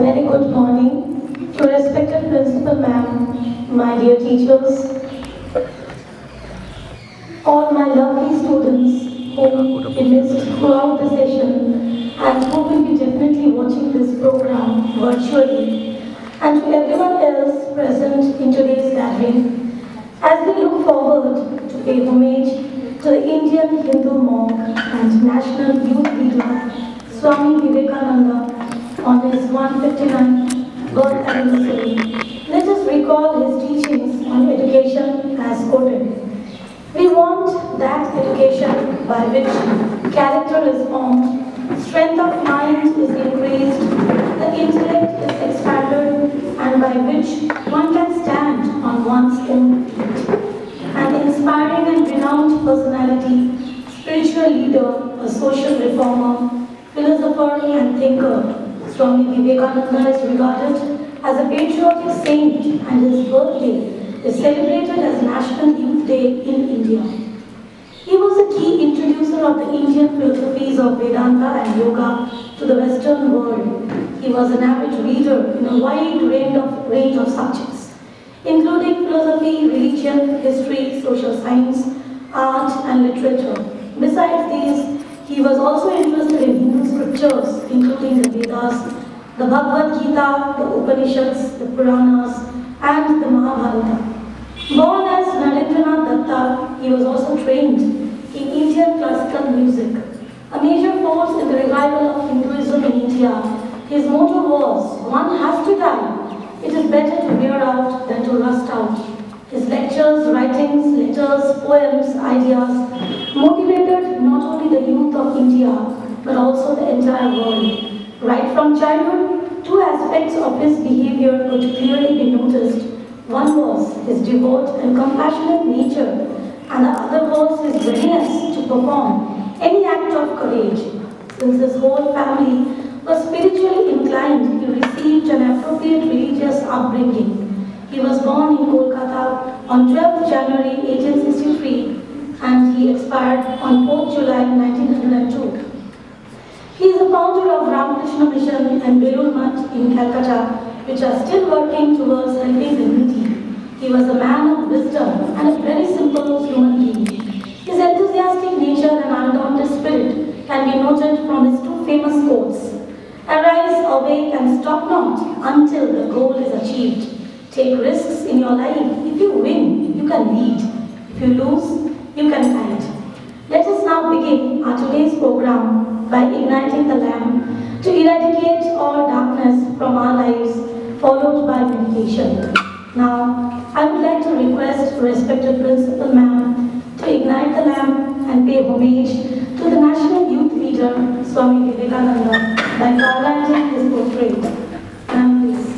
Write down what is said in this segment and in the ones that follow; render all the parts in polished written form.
very good morning to respected principal ma'am, my dear teachers, all my lovely students whom we missed throughout the session and who will be definitely watching this program virtually, and to everyone else present in today's gathering, as we look forward to pay homage to the Indian Hindu monk and national youth leader Swami Vivekananda on his 159th birth anniversary. Let us recall his teachings on education as quoted. We want that education by which character is formed, strength of mind is increased, the intellect is expanded, and by which one can stand on one's own feet. An inspiring and renowned personality, spiritual leader, a social reformer, philosopher and thinker, Swami Vivekananda is regarded as a patriotic saint, and his birthday is celebrated as National Youth Day in India. He was a key introducer of the Indian philosophies of Vedanta and Yoga to the Western world. He was an avid reader in a wide range of subjects, including philosophy, religion, history, social science, art and literature. Besides these, he was also interested in Hindu scriptures, including the Vedas, the Bhagavad Gita, the Upanishads, the Puranas, and the Mahabharata. Born as Narendranath Datta, he was also trained in Indian classical music. A major force in the revival of Hinduism in India, his motto was, "One has to die. It is better to wear out than to rust out." His lectures, writings, letters, poems, ideas motivated not only the youth of India, but also the entire world. Right from childhood, two aspects of his behavior could clearly be noticed. One was his devout and compassionate nature, and the other was his readiness to perform any act of courage. Since his whole family was spiritually inclined, he received an appropriate religious upbringing. He was born in Kolkata on 12th January 1863 and he expired on 4th July 1902. He is the founder of Ramakrishna Mission and Belur Math in Calcutta, which are still working towards helping the needy. He was a man of wisdom and a very simple human being. His enthusiastic nature and undaunted spirit can be noted from his two famous quotes. "Arise, awake and stop not until the goal is achieved. Take risks in your life. If you win, you can lead. If you lose, you can guide." Let us now begin our today's program by igniting the lamp to eradicate all darkness from our lives, followed by meditation. Now, I would like to request respected Principal Ma'am to ignite the lamp and pay homage to the National Youth Leader, Swami Vivekananda, by garlanding his portrait. Ma'am, please.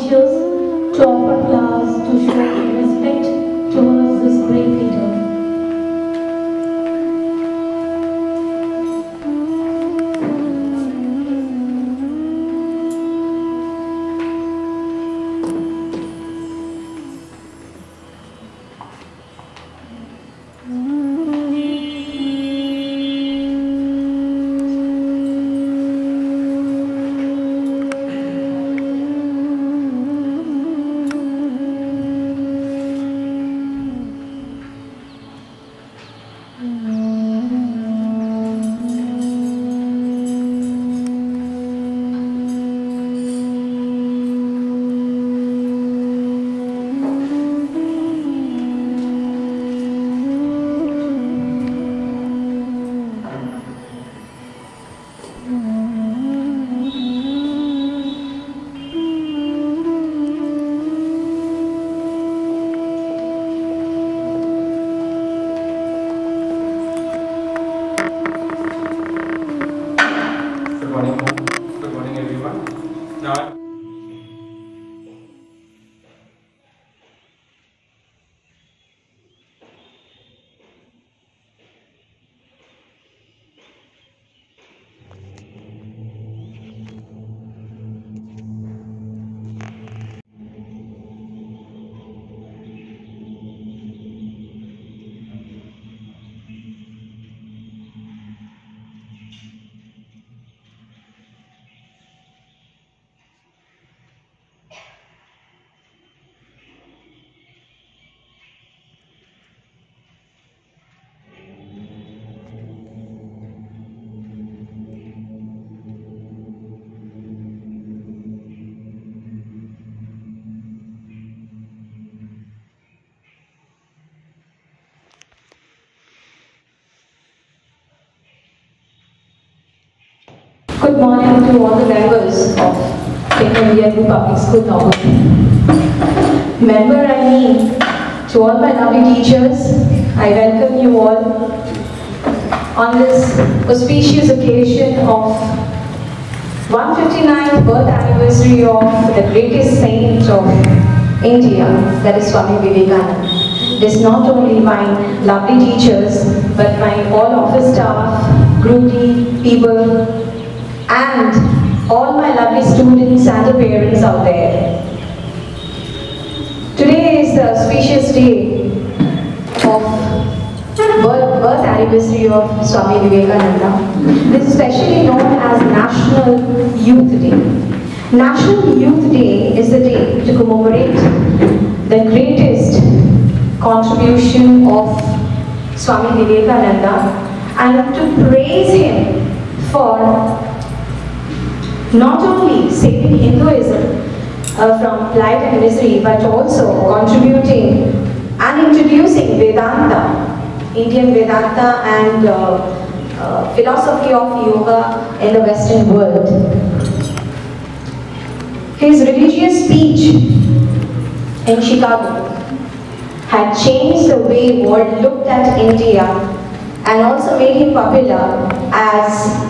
teachers to offer flowers to show respect towards this great leader. Good morning everyone. Now Good morning to all the members of Indian Public School Norwood. Member I mean, to all my lovely teachers, I welcome you all on this auspicious occasion of 159th birth anniversary of the greatest saint of India, that is Swami Vivekananda. It is not only my lovely teachers, but my all office staff, group D people, and all my lovely students and the parents out there. Today is the auspicious day of birth anniversary of Swami Vivekananda. This is especially known as National Youth Day. National Youth Day is the day to commemorate the greatest contribution of Swami Vivekananda and to praise him for not only saving Hinduism from plight and misery, but also contributing and introducing Vedanta, Indian Vedanta and philosophy of yoga in the Western world. His religious speech in Chicago had changed the way world looked at India and also made him popular as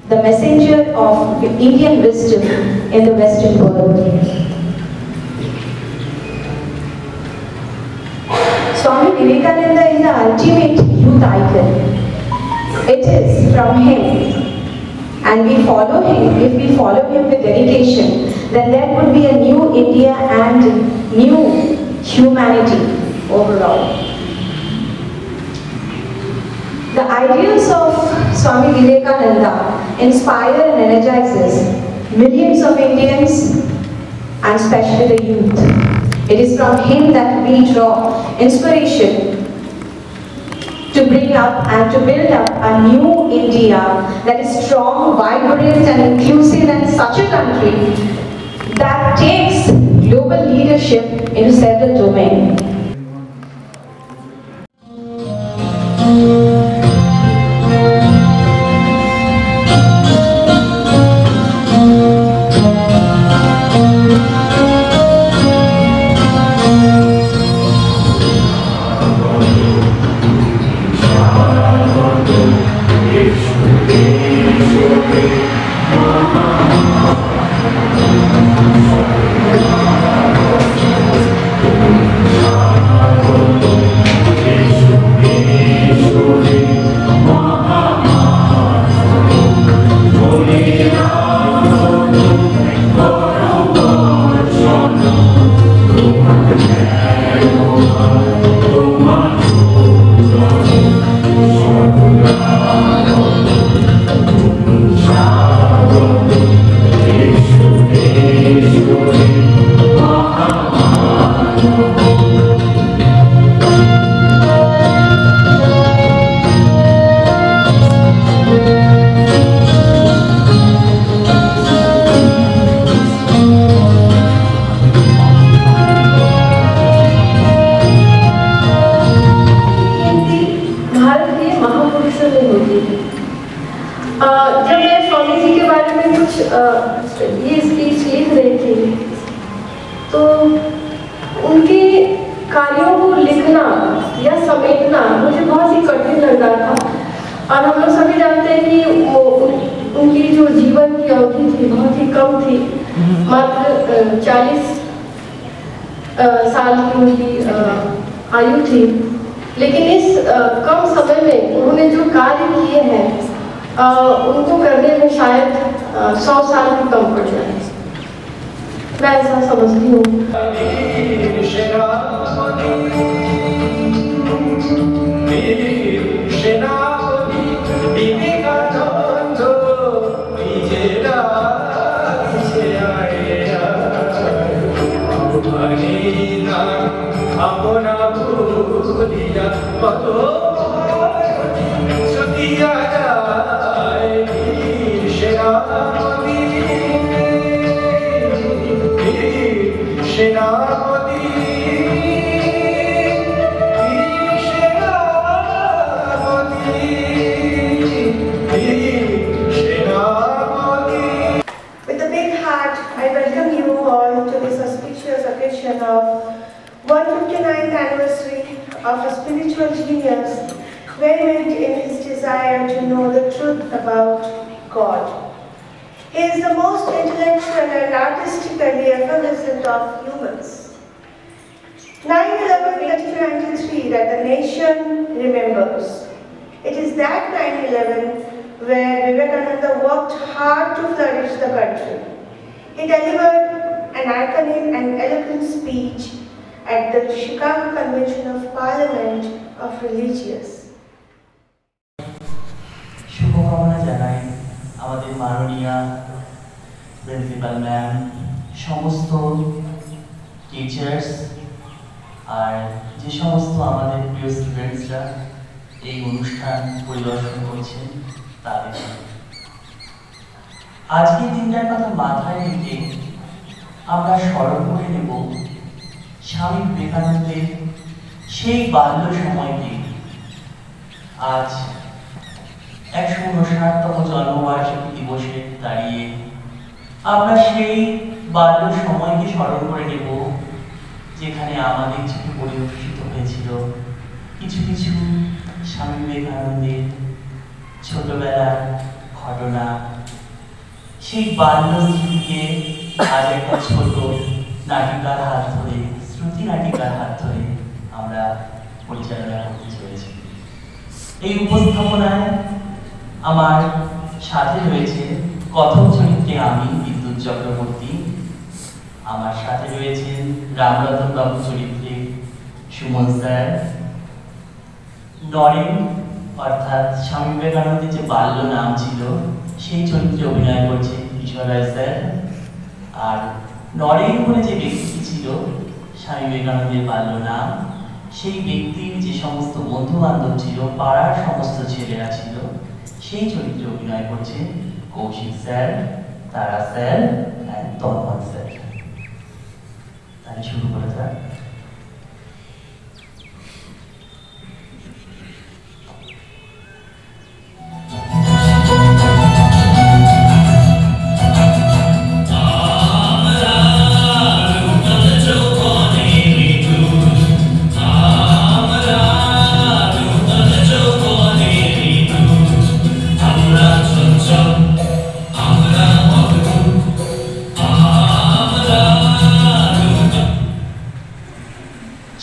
the messenger of Indian wisdom in the Western world. Swami Vivekananda is the ultimate youth icon. It is from him, and we follow him. If we follow him with dedication, then there would be a new India and new humanity overall. The ideals of Swami Vivekananda inspire and energizes millions of Indians and especially the youth. It is from him that we draw inspiration to bring up and to build up a new India that is strong, vibrant and inclusive, and such a country that takes global leadership in several domains. 40 साल की उनकी आयु थी, लेकिन इस कम समय में उन्होंने जो कार्य किए हैं उनको करने में शायद 100 साल भी कम पड़ जाए। मैं ऐसा समझती हूँ। With a big heart, I welcome you all to this auspicious occasion of 159th anniversary of a spiritual genius, vehement in his desire to know the truth about God. He is the most intellectual and artistically effervescent of humans. 9/11/1993 that the nation remembers. It is that 9/11 where Vivekananda worked hard to flourish the country. He delivered an iconic and eloquent speech at the Chicago Convention of Parliament of Religious. শুভকামনা জানাই আমাদের মাননীয় principal ma'am, সমস্ত teachers আর যে সমস্ত আমাদের প্রিয় স্টুডেন্টসরা এই অনুষ্ঠান পরিদর্শন করছেন তাদের। আজকের দিনটার কথা মাথায় রেখে আমরা স্মরণ করে নেব স্বামী বিবেকানন্দের সেই বাল্য সময়কে। আজ 159তম জন্মবার্ষিকী দিবসে দাঁড়িয়ে আমরা সেই বাল্য সময়কে স্মরণ করে নেব, যেখানে আমাদের চোখে পরিলক্ষিত হয়েছিল কিছু কিছু স্বামী বিবেকানন্দের ছোটবেলার ঘটনা। সেই বাল্য স্মৃতিকে আজ একটা ছোট নাটিকার হাত ধরে, শ্রুতি নাটিকার হাত ধরে আমরা পরিচালনা করতে চলেছি। এই উপস্থাপনায় আমার সাথে রয়েছে কথক চরিত্রে আমি বিদ্যুৎ চক্রবর্তী, আমার সাথে রয়েছেন রামরতন বাবু চরিত্রে সুমন স্যার, নরেন অর্থাৎ স্বামী বিবেকানন্দের যে বাল্য নাম ছিল সেই চরিত্রে অভিনয় করছে কিশোর রায় স্যার, আর নরেন বলে যে ব্যক্তি ছিল স্বামী বিবেকানন্দের বাল্য নাম, সেই ব্যক্তির যে সমস্ত বন্ধু বান্ধব ছিল, পাড়ার সমস্ত ছেলেরা ছিল, সেই চরিত্রে অভিনয় করছে কৌশিক স্যার, তারা স্যার, তন্ময় স্যার। তাহলে শুরু করা যাক।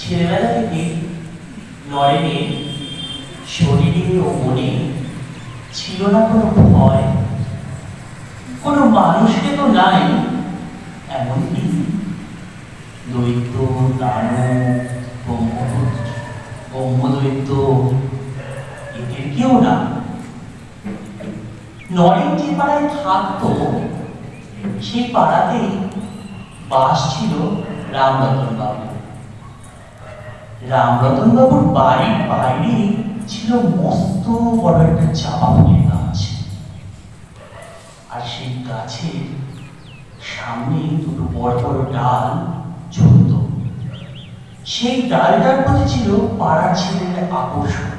ছেলেবেলা থেকে নরেনের শরীরে ও মনে ছিল না কোনো ভয়, কোনো মানুষকে তো নাই, এমনকি দৈত্য, দানব, ব্রহ্মদৈত্য এদের কেউ না। নরেন যে পাড়ায় থাকতো সেই পাড়াতেই বাস ছিল রামরতন বাবু। রামরতন বাবুর বাড়ির বাইরে ছিল মস্ত বড় একটা চাপা ফুলের গাছ, আর সেই গাছের সামনে দুটো বড় বড় ডাল ঝুলত। সেই ডালটার প্রতি ছিল পাড়ার ছেলেদের আকর্ষণ।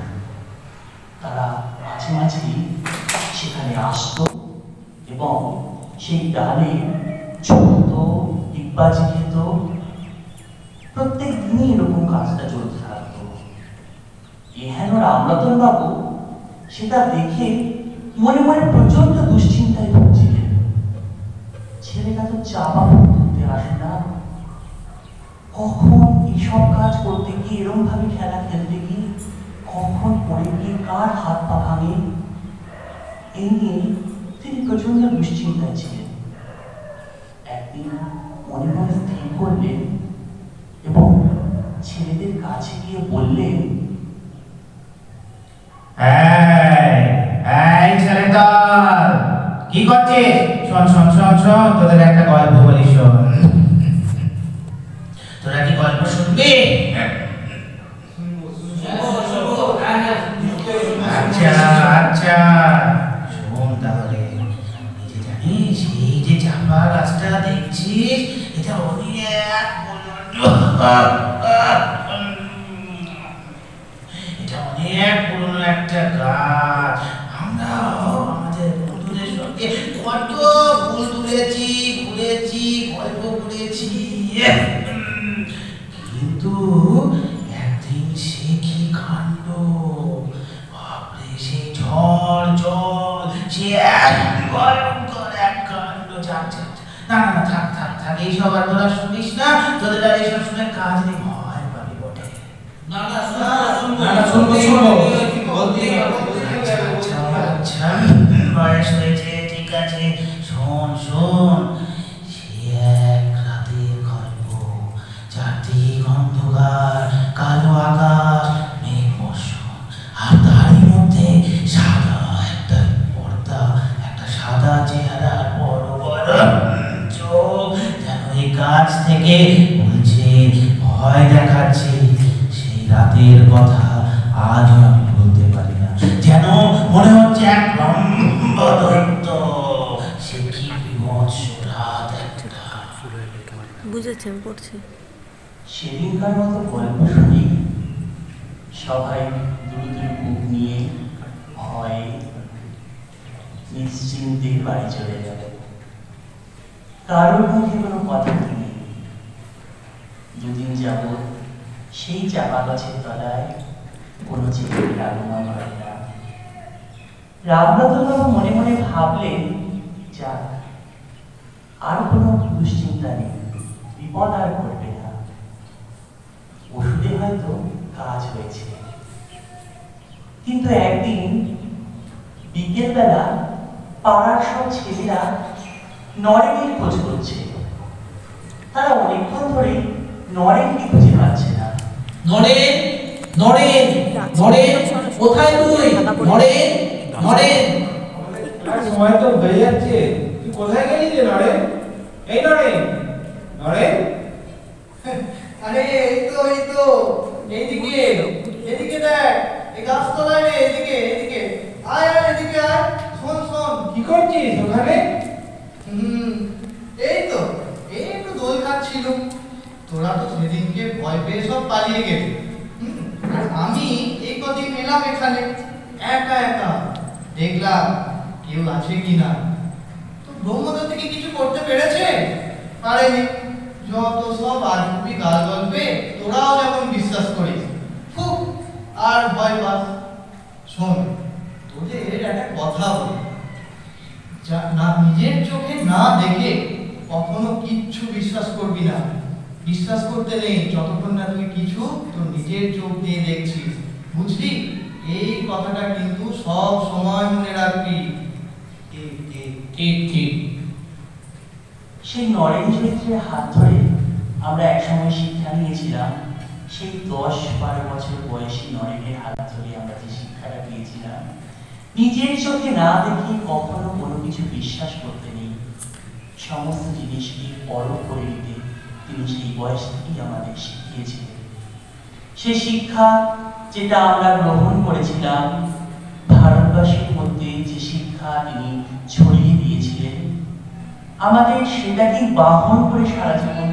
তারা মাঝে মাঝে সেখানে আসতো এবং সেই ডালে ঝুলত, ডিগবাজি খেত। প্রত্যেক দিনই এরকম কাজটা চলতে থাকতো। এহেন রামরতন বাবু সেটা দেখে মনে মনে প্রচন্ড দুশ্চিন্তায় ভুগছিলেন। ছেলেটা তো চাপা ফুল তুলতে দেখাশোনা, কখন এইসব কাজ করতে গিয়ে এরম ভাবে খেলা খেলতে গিয়ে কখন পড়ে গিয়ে কার হাত পা ভাঙে, এই নিয়ে তিনি প্রচন্ড দুশ্চিন্তায় ছিলেন। একদিন মনে মনে স্থির করলেন এবং ছেলেদের কাছে গিয়ে বললেন, কি করছিস? শোন শোন শোন শোন, তোদের একটা গল্প বলি, শোন। তোরা কি গল্প শুনবি? আচ্ছা আচ্ছা, শোন তাহলে। এই যে জানিস, এই যে চাপা গাছটা দেখছিস, এটা অনেক পুরনো একটা গাছ। আমরা আমাদের বন্ধুদের সঙ্গে কত ফুল তুলেছি, ঘুরেছি, গল্প করেছি, কিন্তু একদিন সে কি কাণ্ড! বাপরে, সে ঝড় জল, সে এক ভয়ঙ্কর এক কাণ্ড। না না না, থাক থাক থাক, এইসব আর তোরা শুনিস না। তোদের আর এইসব শুনে কাজ নেই, ভয় পাবি বটে। আচ্ছা, বয়স হয়েছে, ঠিক আছে, শোন শোন। সে এক রাতের গল্প। চারদিক অন্ধকার, কালো আকাশ, মেঘ বর্ষণ, আর তারই মধ্যে সাদা একটা পর্দা, একটা সাদা চেহারা, বড় বড় চোখ, যেন এই গাছ থেকে বলছে, ভয় দেখাচ্ছে। সেই রাতের কথা আজও আমি বলতে পারি না, যেন মনে হচ্ছে এক লম্বা দৈত্য। সে কি বিমর্ষ রাত একটা। বুঝেছেন, পড়ছি। সেদিনকার মতো গল্প শুনি সবাই দূর দূর বুক নিয়ে ভয়ে নিশ্চিন্তে বাড়ি চলে যাবে। কারোর মুখে কোনো কথা নেই। দুদিন যাবৎ সেই চাপা গাছের তলায় কোনো ছেলের আগমন হয় না। রামনাথবাবু মনে মনে ভাবলেন, যাক, আর কোনো দুশ্চিন্তা নেই, বিপদ আর ঘটবে না, ওষুধে হয়তো কাজ হয়েছে। কিন্তু একদিন বিকেলবেলা পাড়ার সব ছেলেরা নরেনের খোঁজ করছে। তারা অনেকক্ষণ ধরে নরেনকে খুঁজে পাচ্ছে না। নরেন, নরেন, নরেন, কোথায় তুই? নরেন, নরেন। সময় তো হয়ে যাচ্ছে, তুই কোথায় গেলি রে নরেন? এই নরেন, নরেন, আরে এই তো এইদিকে এদিকে দেখ, এই গাছতলায় রে, এদিকে এদিকে আয় আয়, এদিকে আয়, শোন শোন। কি করছিস ওখানে? এই তো এই একটু দোল খাচ্ছিল। তোরা তো সেদিনকে ভয় পেয়ে সব পালিয়ে গেলি। আর আমি এই কদিন এলাম এখানে একা একা, দেখলাম কেউ আছে কিনা। তো ব্রহ্মদত্ত থেকে কিছু করতে পেরেছে? পারেনি। যত সব আজগুবি গাল গল্পে তোরাও যেমন বিশ্বাস করিস, খুব আর ভয় পাস। শোন, তোদের একটা কথা বলি, যা না নিজের চোখে না দেখে কখনো কিচ্ছু বিশ্বাস করবি না। বিশ্বাস করতে নেই যতক্ষণ না তুই কিছু তোর নিজের চোখ দিয়ে দেখছিস, বুঝলি? এই কথাটা কিন্তু সব সময় মনে রাখবি। ঠিক ঠিক ঠিক ঠিক। সেই নরেন চরিত্রের হাত ধরে আমরা একসময় শিক্ষা নিয়েছিলাম। সেই 10-12 বছর বয়সী নরেনের হাত ধরে আমরা যে শিক্ষাটা পেয়েছিলাম, নিজের চোখে না দেখে কখনো কোনো কিছু বিশ্বাস করতে নেই, সমস্ত জিনিসকে পরখ করে নিতে তিনি সেই বয়স থেকেই আমাদের শিখিয়েছিলেন। সে শিক্ষা যেটা আমরা গ্রহণ করেছিলাম, ভারতবাসীর মধ্যে যে শিক্ষা তিনি ছড়িয়ে দিয়েছিলেন, আমাদের সেটাকেই বাহন করে সারা জীবন